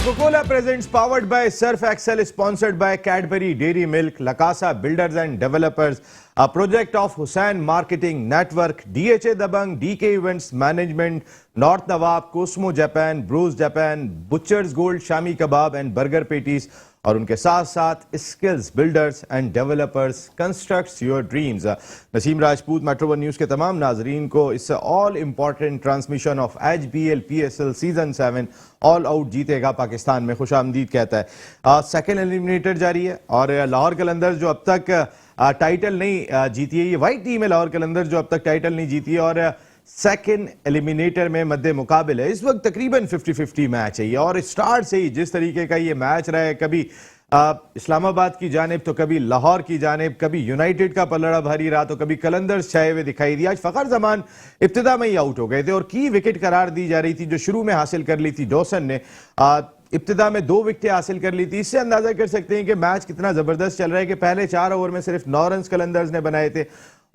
Coca-Cola presents powered by Surf Excel, sponsored by Cadbury Dairy Milk, Lakasa Builders and Developers, a project of Hussain Marketing Network, DHA Dabang, DK Events Management, North Nawab, Cosmo Japan, Bruce Japan, Butcher's Gold, Shami Kebab and Burger Patties और उनके साथ साथ skills builders and developers constructs your dreams. Naseem Rajput metro one news के तमाम नाजरीन को इस all important transmission of HBL PSL season 7 all out जीतेगा पाकिस्तान में खुशामदीद कहता है। सेकेंड एलिमिनेटर जारी है और लाहौर कलंदर्स जो अब तक टाइटल नहीं जीती है, ये वाइट टीम है लाहौर कलंदर्स जो अब तक टाइटल नहीं जीती है और सेकेंड एलिमिनेटर में मद्दे मुकाबले है। इस वक्त तकरीबन 50-50 मैच है और स्टार्ट से ही जिस तरीके का ये मैच रहा है, कभी इस्लामाबाद की जानिब तो कभी लाहौर की जानिब, कभी यूनाइटेड का पलड़ा भारी रहा तो कभी कलंदर्स छाए हुए दिखाई दिया। आज फखर जमान इब्तिदा में ही आउट हो गए थे और की विकेट करार दी जा रही थी जो शुरू में हासिल कर ली थी डॉसन ने। इब्तिदा में 2 विकेटें हासिल कर ली थी। इससे अंदाजा कर सकते हैं कि मैच कितना जबरदस्त चल रहा है कि पहले 4 ओवर में सिर्फ 9 रन कलंदर्स ने बनाए थे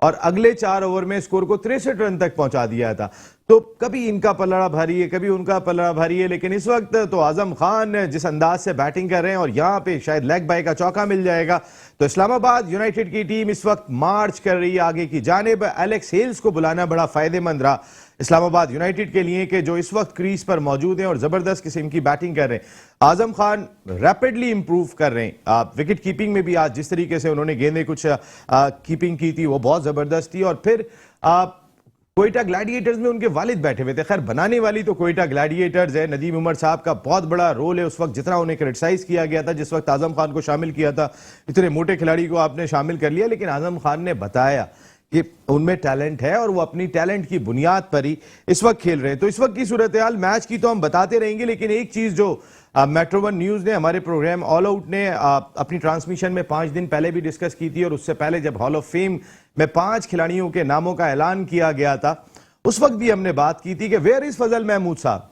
और अगले 4 ओवर में स्कोर को 63 रन तक पहुंचा दिया था। तो कभी इनका पलड़ा भारी है, कभी उनका पलड़ा भारी है, लेकिन इस वक्त तो आजम खान जिस अंदाज से बैटिंग कर रहे हैं और यहां पे शायद लेग बाय का चौका मिल जाएगा तो इस्लामाबाद यूनाइटेड की टीम इस वक्त मार्च कर रही है आगे की जानिब। एलेक्स हेल्स को बुलाना बड़ा फायदेमंद रहा इस्लामाबाद यूनाइटेड के लिए कि जो इस वक्त क्रीज पर मौजूद हैं और जबरदस्त किस्म की बैटिंग कर रहे हैं। आजम खान रैपिडली इंप्रूव कर रहे हैं। विकेट कीपिंग में भी आज जिस तरीके से उन्होंने गेंदें कुछ कीपिंग की थी वो बहुत जबरदस्त थी और फिर कोयटा ग्लैडिएटर्स में उनके वालिद बैठे हुए थे। खैर बनाने वाली तो कोयटा ग्लैडिएटर्स है, नदीम उमर साहब का बहुत बड़ा रोल है। उस वक्त जितना उन्हें क्रिटिसाइज किया गया था, जिस वक्त आजम खान को शामिल किया था, इतने मोटे खिलाड़ी को आपने शामिल कर लिया, लेकिन आजम खान ने बताया कि उनमें टैलेंट है और वो अपनी टैलेंट की बुनियाद पर ही इस वक्त खेल रहे हैं। तो इस वक्त की सूरत हाल मैच की तो हम बताते रहेंगे, लेकिन एक चीज जो मेट्रो वन न्यूज ने हमारे प्रोग्राम ऑल आउट ने अपनी ट्रांसमिशन में 5 दिन पहले भी डिस्कस की थी और उससे पहले जब हॉल ऑफ फेम में 5 खिलाड़ियों के नामों का ऐलान किया गया था उस वक्त भी हमने बात की थी कि वेयर इज फजल महमूद साहब।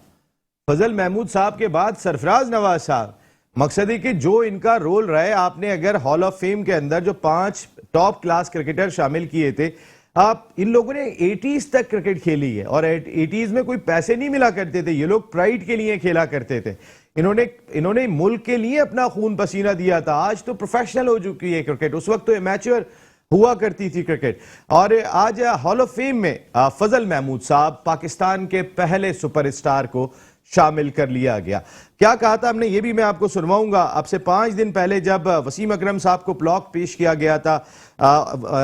फजल महमूद साहब के बाद सरफराज नवाज साहब। मकसद है कि जो इनका रोल रहा है, आपने अगर हॉल ऑफ फेम के अंदर जो 5 टॉप क्लास क्रिकेटर शामिल किए थे, आप इन लोगों ने 80s तक क्रिकेट खेली है और 80s में कोई पैसे नहीं मिला करते थे, ये लोग प्राइड के लिए खेला करते थे। इन्होंने मुल्क के लिए अपना खून पसीना दिया था। आज तो प्रोफेशनल हो चुकी है क्रिकेट, उस वक्त तो एमेच्योर हुआ करती थी क्रिकेट। और आज हॉल ऑफ फेम में फजल महमूद साहब पाकिस्तान के पहले सुपरस्टार को शामिल कर लिया गया। क्या कहा था हमने ये भी मैं आपको सुनवाऊंगा। आपसे 5 दिन पहले जब वसीम अकरम साहब को ब्लॉक पेश किया गया था,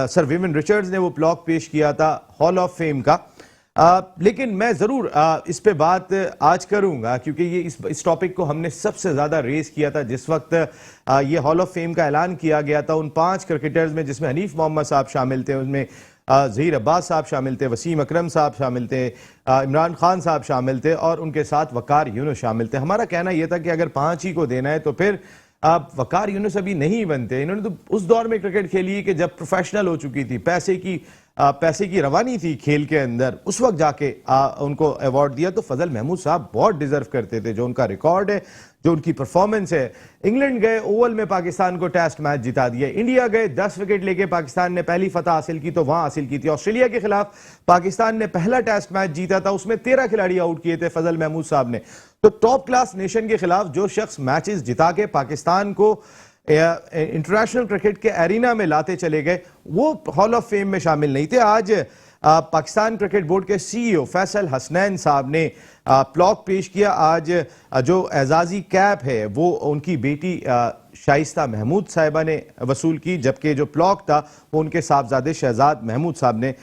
सर विविन रिचर्ड्स ने वो ब्लॉक पेश किया था हॉल ऑफ फेम का। लेकिन मैं जरूर इस पे बात आज करूंगा क्योंकि ये इस टॉपिक को हमने सबसे ज्यादा रेस किया था जिस वक्त ये हॉल ऑफ फेम का ऐलान किया गया था। उन 5 क्रिकेटर्स में जिसमें हनीफ मोहम्मद साहब शामिल थे, उनमें ज़हीर अब्बास साहब शामिल थे, वसीम अकरम साहब शामिल थे, इमरान खान साहब शामिल थे और उनके साथ वकार यूनुस शामिल थे। हमारा कहना यह था कि अगर 5 ही को देना है तो फिर वकार यूनुस अभी नहीं बनते। इन्होंने तो उस दौर में क्रिकेट खेली है कि जब प्रोफेशनल हो चुकी थी, पैसे की रवानी थी खेल के अंदर, उस वक्त जाके उनको अवार्ड दिया। तो फजल महमूद साहब बहुत डिजर्व करते थे। जो उनका रिकॉर्ड है, जो उनकी परफॉर्मेंस है, इंग्लैंड गए ओवल में पाकिस्तान को टेस्ट मैच जिता दिया, इंडिया गए 10 विकेट लेके पाकिस्तान ने पहली फतह हासिल की तो वहां हासिल की थी, ऑस्ट्रेलिया के खिलाफ पाकिस्तान ने पहला टेस्ट मैच जीता था, उसमें 13 खिलाड़ी आउट किए थे फजल महमूद साहब ने। तो टॉप क्लास नेशन के खिलाफ जो शख्स मैचेस जिता के पाकिस्तान को इंटरनेशनल क्रिकेट के एरिना में लाते चले गए, वो हॉल ऑफ फेम में शामिल नहीं थे। आज पाकिस्तान क्रिकेट बोर्ड के CEO फैसल हसनैन साहब ने प्लॉक पेश किया। आज जो एजाजी कैप है वो उनकी बेटी शाइस्ता महमूद साहिबा ने वसूल की, जबकि जो प्लॉक था वो उनके साहबजादे शहजाद महमूद साहब ने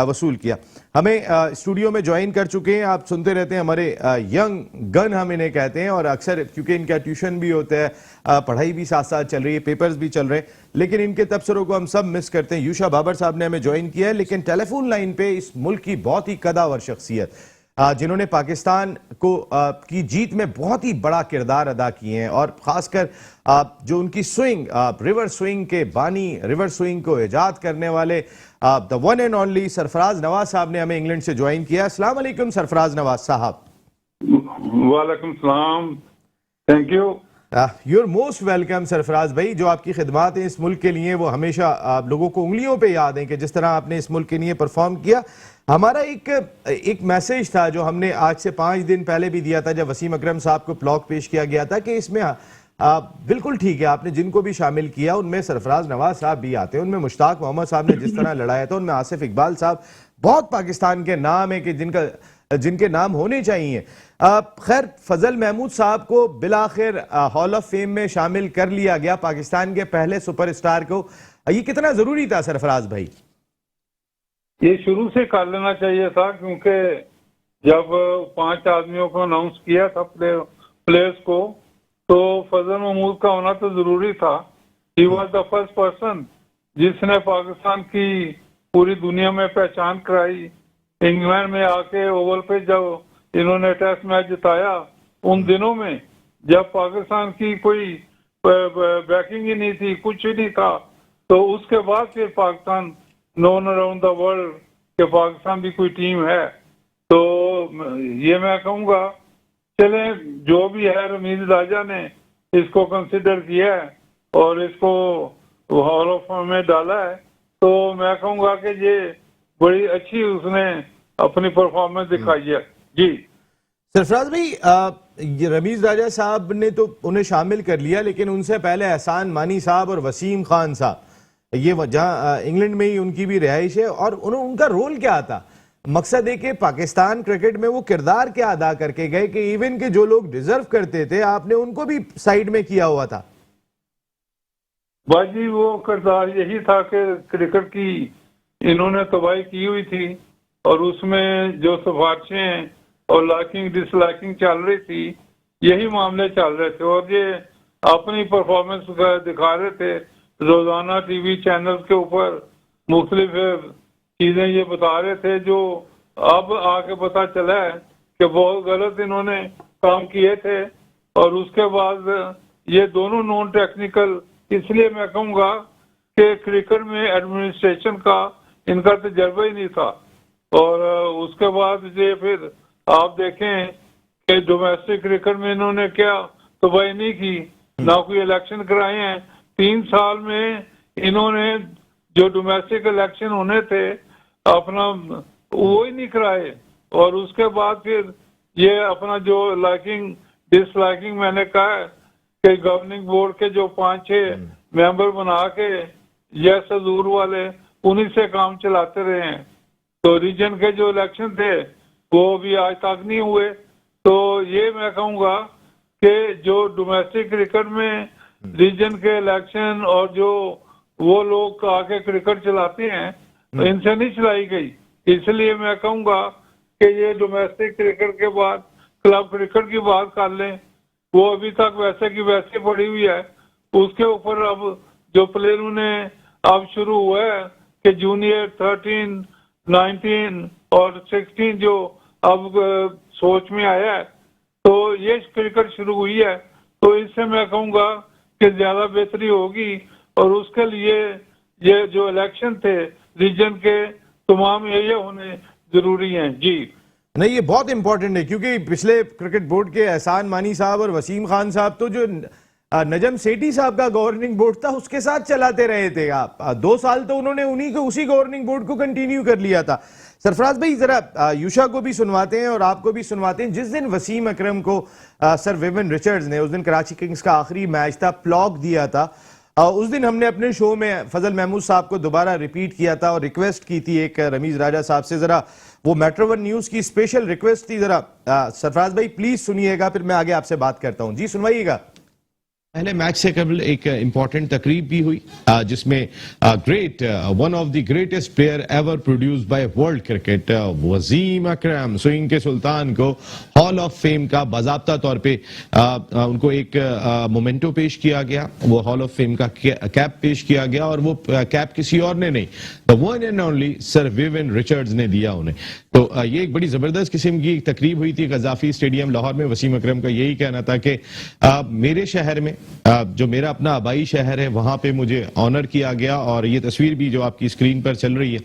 वसूल किया। हमें स्टूडियो में ज्वाइन कर चुके हैं, आप सुनते रहते हैं, हमारे यंग गन हम इन्हें कहते हैं और अक्सर क्योंकि इनका ट्यूशन भी होता है, पढ़ाई भी साथ साथ चल रही है, पेपर्स भी चल रहे हैं, लेकिन इनके तबसरों को हम सब मिस करते हैं। यूशा बाबर साहब ने हमें ज्वाइन किया है, लेकिन टेलीफोन लाइन पे इस मुल्क की बहुत ही कदावर शख्सियत जिन्होंने पाकिस्तान को की जीत में बहुत ही बड़ा किरदार अदा किए हैं और खासकर जो उनकी स्विंग, रिवर स्विंग के बानी, रिवर स्विंग को इजाद करने वाले the one and only Sarfaraz Nawaz साहब ने हमें इंग्लैंड से ज्वाइन किया। अस्सलाम वालेकुम सरफराज नवाज साहब। वालेकुम सलाम, thank you. Your most welcome Sarfaraz भाई। जो आपकी खिदमात हैं इस मुल्क के लिए वो हमेशा आप लोगों को उंगलियों पे याद हैं कि जिस तरह आपने इस मुल्क के लिए परफॉर्म किया। हमारा एक मैसेज था जो हमने आज से 5 दिन पहले भी दिया था जब वसीम अकरम साहब को ब्लॉग पेश किया गया था कि इसमें बिल्कुल ठीक है, आपने जिनको भी शामिल किया उनमें सरफराज नवाज साहब भी आते हैं, उनमें मुश्ताक मोहम्मद साहब ने जिस तरह लड़ाया था, उनमें आसिफ इकबाल साहब, बहुत पाकिस्तान के नाम है कि जिनके नाम होने चाहिए। खैर फजल महमूद साहब को बिलाखिर हॉल ऑफ फेम में शामिल कर लिया गया, पाकिस्तान के पहले सुपरस्टार को। ये कितना जरूरी था सरफराज भाई? ये शुरू से कर लेना चाहिए था, क्योंकि जब 5 आदमियों को अनाउंस किया था प्लेयर्स को, तो फजल महमूद का होना तो जरूरी था। He was the first person जिसने पाकिस्तान की पूरी दुनिया में पहचान कराई। इंग्लैंड में आके ओवल पे जब इन्होंने टेस्ट मैच जिताया, उन दिनों में जब पाकिस्तान की कोई बैकिंग ही नहीं थी, कुछ ही नहीं था, तो उसके बाद फिर Pakistan known around the world के पाकिस्तान भी कोई टीम है। तो ये मैं कहूँगा, चले जो भी है, रमीज राजा ने इसको कंसिडर किया है और इसको हॉल ऑफ फेम में डाला है, तो मैं कहूँगा कि ये बड़ी अच्छी उसने अपनी परफॉर्मेंस दिखाई है। जी सरफराज भाई, रमीज राजा साहब ने तो उन्हें शामिल कर लिया, लेकिन उनसे पहले एहसान मानी साहब और वसीम खान साहब, ये जहाँ इंग्लैंड में ही उनकी भी रिहाइश है, और उनका रोल क्या था? मकसद है कि पाकिस्तान क्रिकेट में वो किरदार क्या अदा करके गए कि इवन के जो लोग डिजर्व करते थे आपने उनको भी साइड में किया हुआ था। बाजी वो किरदार यही था कि क्रिकेट की इन्होंने तबाही की हुई थी, और उसमें जो सिफारिशें और लाइकिंग डिसलाइकिंग चल रही थी, यही मामले चल रहे थे, और ये अपनी परफॉर्मेंस दिखा रहे थे। रोजाना टीवी चैनल के ऊपर मुख्तलिफ चीजें ये बता रहे थे, जो अब आके पता चला है कि बहुत गलत इन्होंने काम किए थे। और उसके बाद ये दोनों नॉन टेक्निकल, इसलिए मैं कहूँगा कि क्रिकेट में एडमिनिस्ट्रेशन का इनका तजर्बा ही नहीं था। और उसके बाद ये फिर आप देखें कि डोमेस्टिक क्रिकेट में इन्होंने क्या तबाही नहीं की, ना कोई इलेक्शन कराए हैं। 3 साल में इन्होंने जो डोमेस्टिक इलेक्शन होने थे अपना वो ही नहीं कराए। और उसके बाद फिर ये अपना जो लाइकिंग डिसलाइकिंग, मैंने कहा है कि गवर्निंग बोर्ड के जो 5-6 मेंबर बना के यस हजूर वाले, उन्हीं से काम चलाते रहे हैं। तो रीजन के जो इलेक्शन थे वो भी आज तक नहीं हुए। तो ये मैं कहूँगा कि जो डोमेस्टिक क्रिकेट में रीजन के इलेक्शन और जो वो लोग आके क्रिकेट चलाते हैं, इनसे नहीं चलाई गई। इसलिए मैं कहूँगा कि ये डोमेस्टिक क्रिकेट के बाद क्लब क्रिकेट की बात कर लें, वो अभी तक वैसे की वैसे पड़ी हुई है। उसके ऊपर अब जो प्लेयरों ने अब शुरू हुआ है कि जूनियर 13, 19 और 16 जो अब सोच में आया है, तो ये क्रिकेट शुरू हुई है। तो इससे मैं कहूँगा कि ज्यादा बेहतरी होगी, और उसके लिए ये जो इलेक्शन थे रीजन के तमाम ये होने जरूरी हैं। जी नहीं, ये बहुत इंपॉर्टेंट है, क्योंकि पिछले क्रिकेट बोर्ड के एहसान मानी साहब और वसीम खान साहब तो जो नजम सेठी साहब का गवर्निंग बोर्ड था उसके साथ चलाते रहे थे। आप 2 साल तो उन्होंने उसी गवर्निंग बोर्ड को कंटिन्यू कर लिया था। सरफराज भाई, जरा यूशा को भी सुनवाते हैं और आपको भी सुनवाते हैं। जिस दिन वसीम अकरम को सर विवियन रिचर्ड्स ने, उस दिन कराची किंग्स का आखिरी मैच था, प्लॉग दिया था, उस दिन हमने अपने शो में फजल महमूद साहब को दोबारा रिपीट किया था और रिक्वेस्ट की थी एक रमीज राजा साहब से, जरा वो मेट्रो वन न्यूज की स्पेशल रिक्वेस्ट थी। जरा सरफराज भाई प्लीज सुनिएगा, फिर मैं आगे आपसे बात करता हूं। जी सुनवाइएगा। पहले मैच से कबल एक इंपॉर्टेंट तकरीब भी हुई जिसमें one of the greatest player ever produced by world cricket Wasim Akram, swing के सुल्तान को हॉल ऑफ फेम का बाज़ाब्ता तौर पे उनको एक मोमेंटो पेश किया गया। वो हॉल ऑफ फेम का कैप पेश किया गया, और वो कैप किसी और ने नहीं, the one and only sir Vivian Richards ने दिया उन्हें। तो ये एक बड़ी जबरदस्त किस्म की तकरीब हुई थी गजाफी स्टेडियम लाहौर में। वसीम अकरम का यही कहना था कि मेरे शहर में जो मेरा अपना आबाई शहर है वहां पे मुझे ऑनर किया गया, और ये तस्वीर भी जो आपकी स्क्रीन पर चल रही है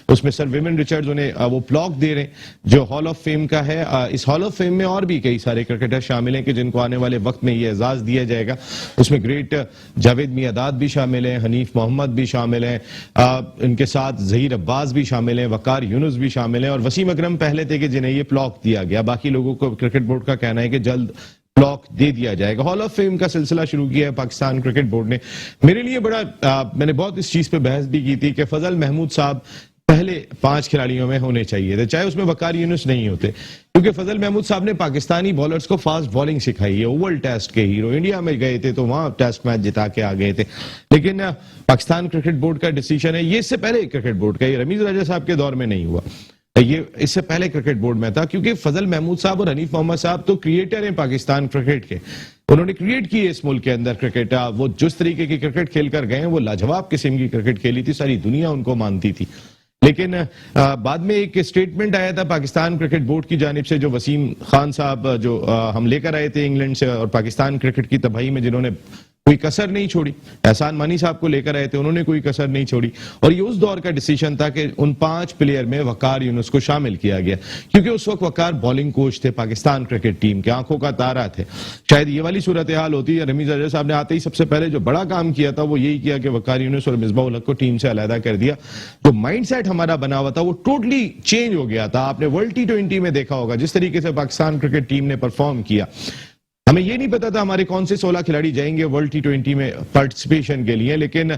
उसमें सर विवियन रिचर्ड्स उन्हें वो प्लॉक दे रहे हैं जो हॉल ऑफ फेम का है। इस हॉल ऑफ फेम में और भी कई सारे क्रिकेटर शामिल हैं कि जिनको आने वाले वक्त में ये एजाज दिया जाएगा। उसमें ग्रेट जावेद मियादाद भी शामिल हैं, हनीफ मोहम्मद भी शामिल हैं, इनके साथ जहीर अब्बास भी शामिल हैं, वकार यूनुस भी शामिल हैं, और वसीम अकरम पहले थे कि जिन्हें ये प्लॉक दिया गया। बाकी लोगों को क्रिकेट बोर्ड का कहना है कि जल्द ब्लॉक दे दिया जाएगा। हॉल ऑफ फेम का सिलसिला शुरू किया है पाकिस्तान क्रिकेट बोर्ड ने। मेरे लिए बड़ा मैंने बहुत इस चीज पे बहस भी की थी कि फजल महमूद साहब पहले 5 खिलाड़ियों में होने चाहिए थे, चाहे उसमें वकार यूनुस नहीं होते, क्योंकि फजल महमूद साहब ने पाकिस्तानी बॉलर्स को फास्ट बॉलिंग सिखाई है। ओवल टेस्ट के हीरो, इंडिया में गए थे तो वहां टेस्ट मैच जिता के आ गए थे। लेकिन पाकिस्तान क्रिकेट बोर्ड का डिसीजन है, ये इससे पहले क्रिकेट बोर्ड का, ये रमीज राजा साहब के दौर में नहीं हुआ, ये इससे पहले क्रिकेट बोर्ड में था, क्योंकि फजल महमूद साहब और हनीफ मोहम्मद साहब तो क्रिएटर हैं पाकिस्तान क्रिकेट के। उन्होंने क्रिएट की है इस मुल्क के अंदर क्रिकेट। वो जिस तरीके की क्रिकेट खेलकर गए हैं वो लाजवाब किस्म की क्रिकेट खेली थी, सारी दुनिया उनको मानती थी। लेकिन बाद में एक स्टेटमेंट आया था पाकिस्तान क्रिकेट बोर्ड की जानिब से, जो वसीम खान साहब जो हम लेकर आए थे इंग्लैंड से, और पाकिस्तान क्रिकेट की तबाही में जिन्होंने कोई कसर नहीं छोड़ी। एहसान मानी साहब को लेकर आए थे, उन्होंने कोई कसर नहीं छोड़ी, और ये उस दौर का डिसीजन था कि उन 5 प्लेयर में वकार यूनुस को शामिल किया गया, क्योंकि उस वक्त वकार बॉलिंग कोच थे पाकिस्तान क्रिकेट टीम के, आंखों का तारा थे। शायद ये वाली सूरत हाल होती है। रमीज राजा साहब ने आते ही सबसे पहले जो बड़ा काम किया था वो यही किया कि वकार यूनुस और मिसबाह उल हक को टीम से अलहदा कर दिया। जो माइंडसेट हमारा बना हुआ था वो टोटली चेंज हो गया था। आपने वर्ल्ड T20 में देखा होगा जिस तरीके से पाकिस्तान क्रिकेट टीम ने परफॉर्म किया। हमें ये नहीं पता था हमारे कौन से 16 खिलाड़ी जाएंगे वर्ल्ड T20 में पार्टिसिपेशन के लिए, लेकिन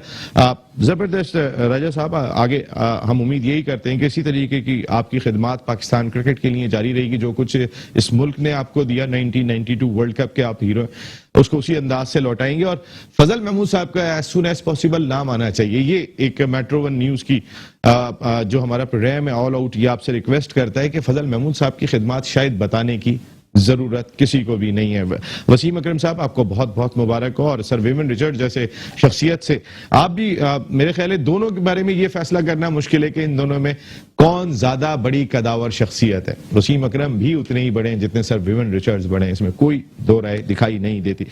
जबरदस्त राजा साहब आगे हम उम्मीद यही करते हैं कि इसी तरीके की आपकी खिदमात पाकिस्तान क्रिकेट के लिए जारी रहेगी। जो कुछ इस मुल्क ने आपको दिया 1992 वर्ल्ड कप के आप हीरो, उसको उसी अंदाज से लौटाएंगे। और फजल महमूद साहब का एज सुन एज पॉसिबल नाम आना चाहिए। ये एक मेट्रो 1 न्यूज की जो हमारा प्रोग्राम है ऑल आउट, ये आपसे रिक्वेस्ट करता है कि फजल महमूद साहब की खिदमात शायद बताने की जरूरत किसी को भी नहीं है। वसीम अकरम साहब आपको बहुत बहुत मुबारक हो, और सर विवियन रिचर्ड्स जैसे शख्सियत से आप भी मेरे ख्याल है दोनों के बारे में ये फैसला करना मुश्किल है कि इन दोनों में कौन ज्यादा बड़ी कदावर शख्सियत है। वसीम अकरम भी उतने ही बड़े हैं जितने सर विवियन रिचर्ड्स बड़े हैं, इसमें कोई दो राय दिखाई नहीं देती।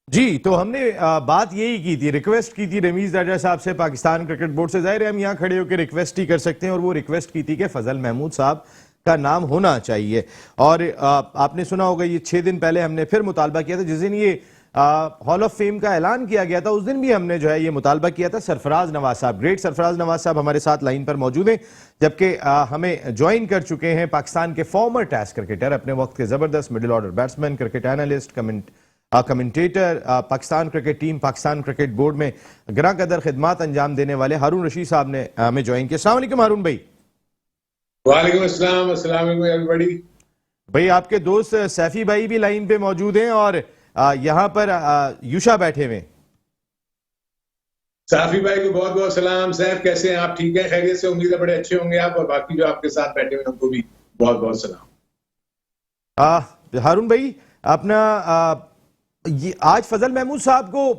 जी, तो हमने बात यही की थी, रिक्वेस्ट की थी रमीज राजा साहब से पाकिस्तान क्रिकेट बोर्ड से। जाहिर है हम यहाँ खड़े होकर रिक्वेस्ट ही कर सकते हैं, और वो रिक्वेस्ट की थी कि फजल महमूद साहब का नाम होना चाहिए। और आपने सुना होगा ये 6 दिन पहले हमने फिर मुतालबा किया था, जिस दिन ये हॉल ऑफ फेम का ऐलान किया गया था उस दिन भी हमने जो है ये मुतालबा किया था। सरफराज नवाज साहब, ग्रेट सरफराज नवाज साहब हमारे साथ लाइन पर मौजूद हैं, जबकि हमें ज्वाइन कर चुके हैं पाकिस्तान के फॉर्मर टेस्ट क्रिकेटर, अपने वक्त के जबरदस्त middle order batsman, cricket analyst, commentator, Pakistan cricket team, Pakistan cricket board में गरा कदर खिदमात अंजाम देने वाले हारून रशीद साहब ने हमें ज्वाइन किया। अस्सलाम वालेकुम हारून भाई। वालेकुम अस्सलाम, अस्सलाम वालेकुम एवरीबॉडी। भाई आपके दोस्त सैफी भाई भी लाइन पे मौजूद हैं, और यहाँ पर यूशा बैठे हुए। साफी भाई को बहुत बहुत सलाम। सैफ कैसे हैं आप? ठीक है, खैरियत से? उम्मीद है बड़े अच्छे होंगे आप, और बाकी जो आपके साथ बैठे हुए हैं उनको भी बहुत बहुत सलाम। हारून भाई अपना ये आज फजल महमूद साहब को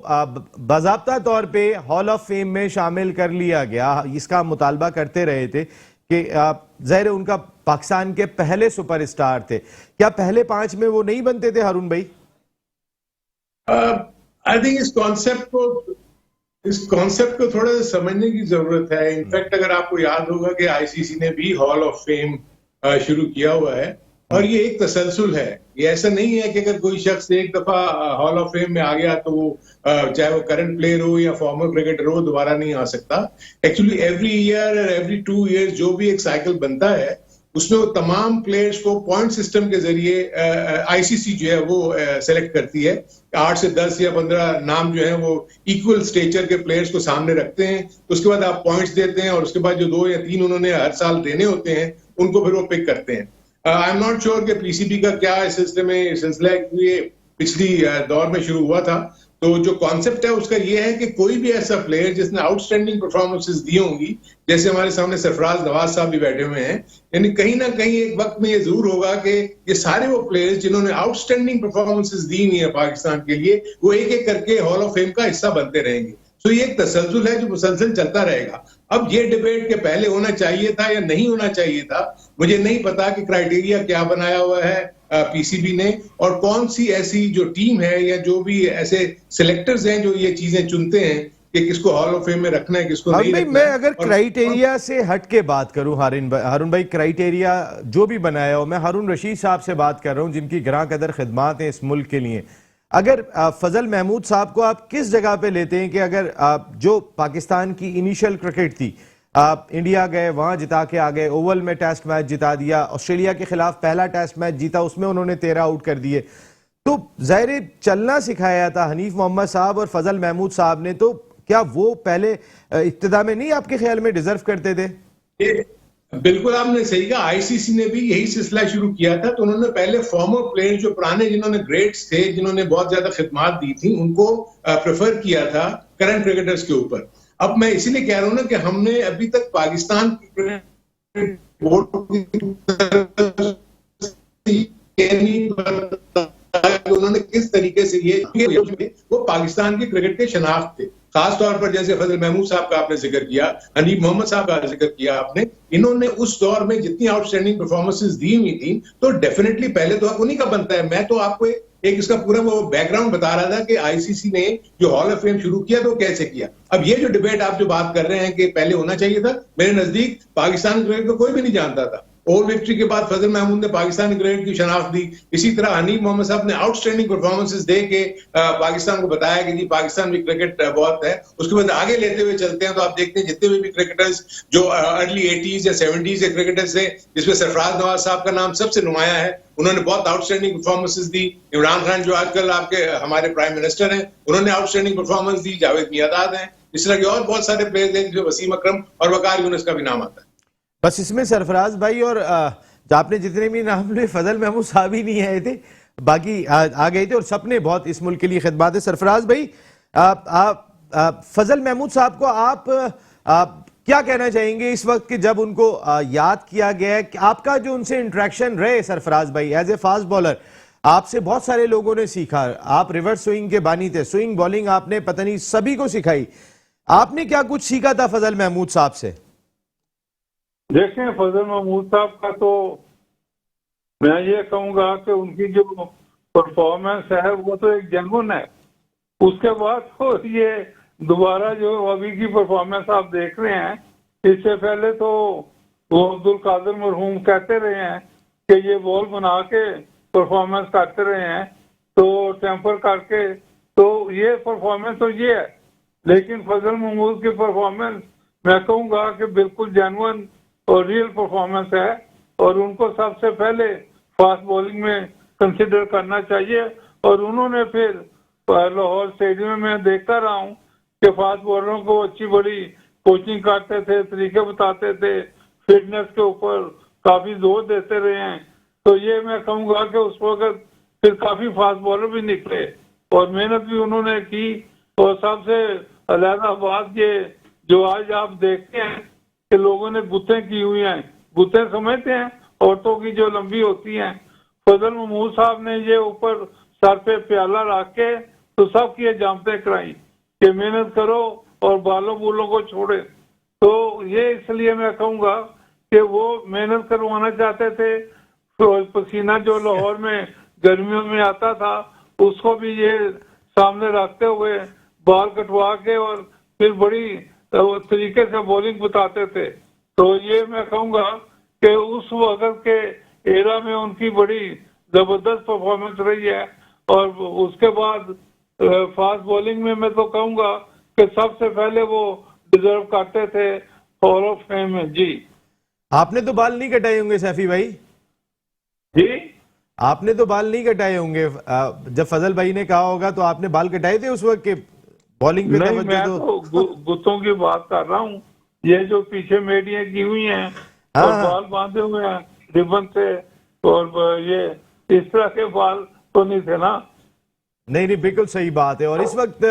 बाज़ाब्ता तौर पे हॉल ऑफ फेम में शामिल कर लिया गया। इसका मुतालबा करते रहे थे कि ज़ाहिर उनका पाकिस्तान के पहले सुपरस्टार थे, क्या पहले 5 में वो नहीं बनते थे हारून भाई? आई थिंक इस कॉन्सेप्ट को थोड़ा सा समझने की जरूरत है। इनफैक्ट अगर आपको याद होगा कि आईसीसी ने भी हॉल ऑफ फेम शुरू किया हुआ है, और ये एक तसलसल है। ये ऐसा नहीं है कि अगर कोई शख्स एक दफा हॉल ऑफ फेम में आ गया तो वो चाहे वो करंट प्लेयर हो या फॉर्मर क्रिकेटर हो दोबारा नहीं आ सकता। एक्चुअली एवरी ईयर और एवरी 2 ईयर्स जो भी एक साइकिल बनता है उसमें वो तमाम प्लेयर्स को पॉइंट सिस्टम के जरिए आईसीसी जो है वो सेलेक्ट करती है। 8 से 10 या 15 नाम जो है वो इक्वल स्टेचर के प्लेयर्स को सामने रखते हैं, उसके बाद आप पॉइंट्स देते हैं, और उसके बाद जो 2 या 3 उन्होंने हर साल देने होते हैं उनको फिर वो पिक करते हैं। आई एम नॉट श्योर कि पीसीबी का क्या इस सिलसिला ये पिछली दौर में शुरू हुआ था। तो जो कॉन्सेप्ट है उसका ये है कि कोई भी ऐसा प्लेयर जिसने आउटस्टैंडिंग परफॉर्मेंसेस दी होंगी, जैसे हमारे सामने सरफराज नवाज साहब भी बैठे हुए हैं, यानी कहीं ना कहीं एक वक्त में ये जरूर होगा कि ये सारे वो प्लेयर्स जिन्होंने आउटस्टैंडिंग परफॉर्मेंसेस दी हुई है पाकिस्तान के लिए, वो एक एक करके हॉल ऑफ फेम का हिस्सा बनते रहेंगे। सो ये एक तसलसल है जो मुसलसल चलता रहेगा। अब ये डिबेट के पहले होना चाहिए था या नहीं होना चाहिए था, मुझे नहीं पता कि क्राइटेरिया क्या बनाया हुआ है पीसीबी ने, और कौन सी ऐसी जो टीम है या जो भी ऐसे सिलेक्टर्स हैं जो ये चीजें चुनते हैं कि किसको हॉल ऑफ फेम में रखना है, किसको नहीं भाई रखना मैं है। अगर क्राइटेरिया से हट के बात करूं, हारून भाई क्राइटेरिया जो भी बनाया हो, मैं हारून रशीद साहब से बात कर रहा हूं जिनकी ग्रां कदर खिदमात हैं इस मुल्क के लिए। अगर फजल महमूद साहब को आप किस जगह पे लेते हैं कि अगर जो पाकिस्तान की इनिशियल क्रिकेट थी, आप इंडिया गए, वहां जिता के आ गए, ओवल में टेस्ट मैच जिता दिया, ऑस्ट्रेलिया के खिलाफ पहला टेस्ट मैच जीता, उसमें उन्होंने 13 आउट कर दिए, तो जाहिर चलना सिखाया था हनीफ मोहम्मद साहब और फजल महमूद साहब ने, तो क्या वो पहले इब्तिदा में नहीं आपके ख्याल में डिजर्व करते थे? बिल्कुल आपने सही कहा, आईसीसी ने भी यही सिलसिला शुरू किया था। तो उन्होंने पहले फॉर्मर प्लेयर्स जो पुराने जिन्होंने ग्रेट्स थे, जिन्होंने बहुत ज्यादा खिदमात दी थी, उनको प्रेफर किया था करंट क्रिकेटर्स के ऊपर। अब मैं इसीलिए कह रहा हूं ना कि हमने अभी तक पाकिस्तान बोर्ड उन्होंने किस तरीके से ये वो पाकिस्तान के क्रिकेट के शनाख्त थे, खासतौर पर जैसे फजल महमूद साहब का आपने जिक्र किया, हनीफ मोहम्मद साहब का जिक्र किया आपने, इन्होंने उस दौर में जितनी आउटस्टैंडिंग परफॉर्मेंसेस दी हुई थी, तो डेफिनेटली पहले तो उन्हीं का बनता है। मैं तो आपको एक इसका पूरा वो बैकग्राउंड बता रहा था कि आईसीसी ने जो हॉल ऑफ फेम शुरू किया तो कैसे किया। अब ये जो डिबेट आप जो बात कर रहे हैं कि पहले होना चाहिए था, मेरे नजदीक पाकिस्तान क्रिकेट को कोई भी नहीं जानता था। ओवर विक्ट्री के बाद फजल महमूद ने पाकिस्तानी क्रिकेट की शनाख्त दी। इसी तरह हनीफ मोहम्मद साहब ने आउटस्टैंडिंग परफॉर्मेंसेस दे के पाकिस्तान को बताया कि जी पाकिस्तान में क्रिकेट बहुत है। उसके बाद आगे लेते हुए चलते हैं तो आप देखते हैं जितने भी क्रिकेटर्स जो अर्ली 80s या 70s के क्रिकेटर्स थे, जिसमें सरफराज नवाज साहब का नाम सबसे नुमाया है, उन्होंने बहुत आउटस्टैंडिंग परफॉर्मेंसेस दी। इमरान खान जो आजकल आपके हमारे प्राइम मिनिस्टर हैं, उन्होंने आउटस्टैंडिंग परफॉर्मेंस दी। जावेद मियादाद हैं, इस तरह के और बहुत सारे प्लेयर्स हैं, जो वसीम अकरम और वकार यूनुस का भी नाम आता है। बस इसमें सरफराज भाई और आपने जितने भी नाम लिए, फजल महमूद साहब ही नहीं आए थे, बाकी आ गए थे, और सबने बहुत इस मुल्क के लिए खिदमत है। सरफराज भाई, फजल महमूद साहब को आप क्या कहना चाहेंगे इस वक्त कि जब उनको याद किया गया है, कि आपका जो उनसे इंटरेक्शन रहे सरफराज भाई, एज ए फास्ट बॉलर आपसे बहुत सारे लोगों ने सीखा, आप रिवर्स स्विंग के बानी थे, स्विंग बॉलिंग आपने पता नहीं सभी को सिखाई, आपने क्या कुछ सीखा था फजल महमूद साहब से? देखें, फजल महमूद साहब का तो मैं ये कहूंगा कि उनकी जो परफॉर्मेंस है वो तो एक जेन्युइन है। उसके बाद तो ये दोबारा जो अभी की परफॉर्मेंस आप देख रहे हैं, इससे पहले तो वो अब्दुल कादिर मरहूम कहते रहे हैं कि ये बॉल बना के परफॉर्मेंस करते रहे हैं, तो टेम्पर करके, तो ये परफॉर्मेंस तो ये है। लेकिन फजल महमूद की परफॉर्मेंस मैं कहूँगा कि बिल्कुल जेन्युइन और रियल परफॉर्मेंस है, और उनको सबसे पहले फास्ट बॉलिंग में कंसिडर करना चाहिए। और उन्होंने फिर लाहौर स्टेडियम में देखता रहा हूँ कि फास्ट बॉलरों को अच्छी बड़ी कोचिंग करते थे, तरीके बताते थे, फिटनेस के ऊपर काफी जोर देते रहे हैं। तो ये मैं कहूँगा कि उस वक्त फिर काफी फास्ट बॉलर भी निकले और मेहनत भी उन्होंने की। और सबसे अलहदा बात ये जो आज आप देखते हैं कि लोगों ने गुत्तें की हुई हैं, गुत्तें समझते हैं औरतों की जो लंबी होती हैं, फजल महमूद साहब ने ये ऊपर सर पे प्याला रख के तो सबकी ये जामतें कराई कि मेहनत करो और बालों बूलों को छोड़े। तो ये इसलिए मैं कहूँगा कि वो मेहनत करवाना चाहते थे, तो पसीना जो लाहौर में गर्मियों में आता था उसको भी ये सामने रखते हुए बाल कटवा के और फिर बड़ी तरीके से बॉलिंग बताते थे। तो ये मैं कहूँगा कि उस वक्त के एरा में उनकी बड़ी जबरदस्त परफॉर्मेंस रही है। और उसके बाद फास्ट बॉलिंग में मैं तो कहूँगा कि सबसे पहले वो डिजर्व करते थे हॉल ऑफ फेम में। जी, आपने तो बाल नहीं कटाए होंगे सैफी भाई? जी, आपने तो बाल नहीं कटाए होंगे, जब फजल भाई ने कहा होगा तो आपने बाल कटाए थे उस वक्त के बॉलिंग पे? नहीं, मैं तो गुत्तों की बात कर रहा हूँ, ये जो पीछे मेडियां की हुई हैं और बाल बांधे हुए हैं रिबन से, और ये इस तरह के बाल तो नहीं थे ना। नहीं, बिल्कुल सही बात है। और इस वक्त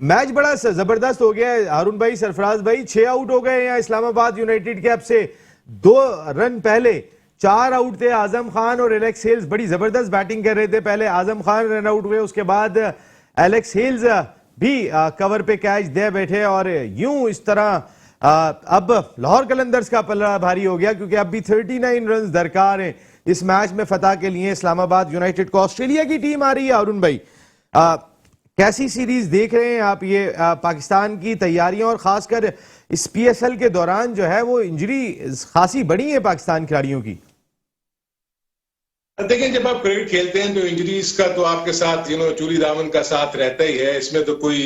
मैच बड़ा जबरदस्त हो गया है हारून भाई, सरफराज भाई 6 आउट हो गए हैं इस्लामाबाद यूनाइटेड के। अब से 2 रन पहले 4 आउट थे आजम खान और एलेक्स हेल्स, बड़ी जबरदस्त बैटिंग कर रहे थे। पहले आजम खान रन आउट हुए, उसके बाद एलेक्स हेल्स भी कवर पे कैच दे बैठे और यूं इस तरह अब लाहौर कलंदर्स का पलड़ा भारी हो गया, क्योंकि अब भी 39 रन दरकार हैं इस मैच में फतह के लिए। इस्लामाबाद यूनाइटेड को ऑस्ट्रेलिया की टीम आ रही है। अरुण भाई, कैसी सीरीज देख रहे हैं आप ये पाकिस्तान की तैयारियां, और खासकर इस PSL के दौरान जो है वो इंजरी खासी बड़ी है पाकिस्तान खिलाड़ियों की? देखिए, जब आप क्रिकेट खेलते हैं तो इंजरीज का तो आपके साथ चूली दामन का साथ रहता ही है, इसमें तो कोई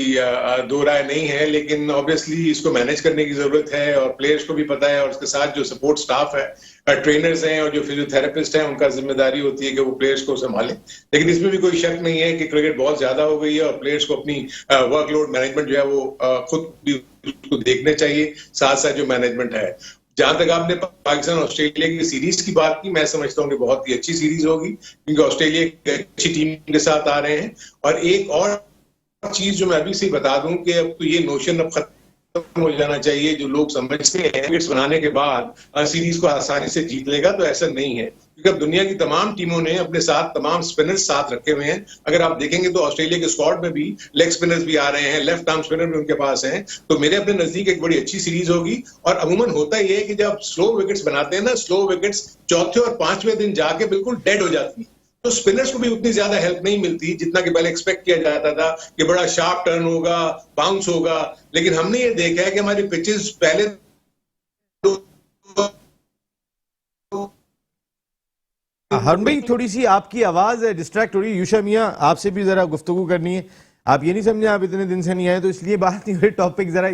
दो राय नहीं है। लेकिन ऑब्वियसली इसको मैनेज करने की जरूरत है और प्लेयर्स को भी पता है, और उसके साथ जो सपोर्ट स्टाफ है, ट्रेनर्स हैं और जो फिजियोथेरेपिस्ट हैं, उनका जिम्मेदारी होती है कि वो प्लेयर्स को संभालें। लेकिन इसमें भी कोई शक नहीं है कि क्रिकेट बहुत ज्यादा हो गई है और प्लेयर्स को अपनी वर्कलोड मैनेजमेंट जो है वो खुद भी उसको देखने चाहिए, साथ साथ जो मैनेजमेंट है। जहां तक आपने पाकिस्तान ऑस्ट्रेलिया की सीरीज की बात की, मैं समझता हूँ कि बहुत ही अच्छी सीरीज होगी, क्योंकि ऑस्ट्रेलिया एक अच्छी टीम के साथ आ रहे हैं। और एक और चीज जो मैं अभी से बता दूं कि अब तो ये नोशन अब खत्म हो जाना चाहिए, जो लोग समझते हैं विकेट्स बनाने के बाद सीरीज को आसानी से जीत लेगा, तो ऐसा नहीं है, क्योंकि अब दुनिया की तमाम टीमों ने अपने साथ तमाम स्पिनर्स साथ रखे हुए हैं। अगर आप देखेंगे तो ऑस्ट्रेलिया के स्क्वाड में भी लेग स्पिनर्स भी आ रहे हैं, लेफ्ट आर्म स्पिनर भी उनके पास हैं। तो मेरे अपने नजदीक एक बड़ी अच्छी सीरीज होगी। और अमूमन होता ही है कि जब स्लो विकेट्स बनाते हैं ना, स्लो विकेट्स चौथे और पांचवें दिन जाके बिल्कुल डेड हो जाती है, तो स्पिनर्स को भी उतनी ज्यादा हेल्प नहीं मिलती जितना कि पहले एक्सपेक्ट किया जाता था कि बड़ा शार्प टर्न होगा, बाउंस होगा। लेकिन हमने ये देखा है कि हमारी पिचेस पहले हरम भाई, थोड़ी सी आपकी आवाज डिस्ट्रैक्ट हो रही है। यूशा मियां, आपसे भी जरा गुफ्तगू करनी है। आप ये नहीं समझे आप इतने दिन से नहीं आए, तो इसलिए बात नहीं हो रही, टॉपिक जरा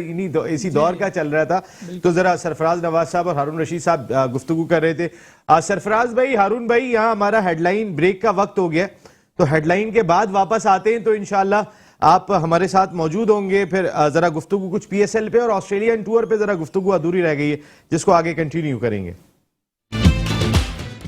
इसी दौर का चल रहा था। तो जरा सरफराज नवाज साहब और हारून रशीद साहब गुफ्तगू कर रहे थे। सरफराज भाई, हारून भाई, यहाँ हमारा हेडलाइन ब्रेक का वक्त हो गया, तो हेडलाइन के बाद वापस आते हैं, तो इंशाल्लाह आप हमारे साथ मौजूद होंगे। फिर जरा गुफ्तगू कुछ PSL पे और ऑस्ट्रेलियन टूर पे जरा गुफ्तगू अधूरी रह गई है, जिसको आगे कंटिन्यू करेंगे।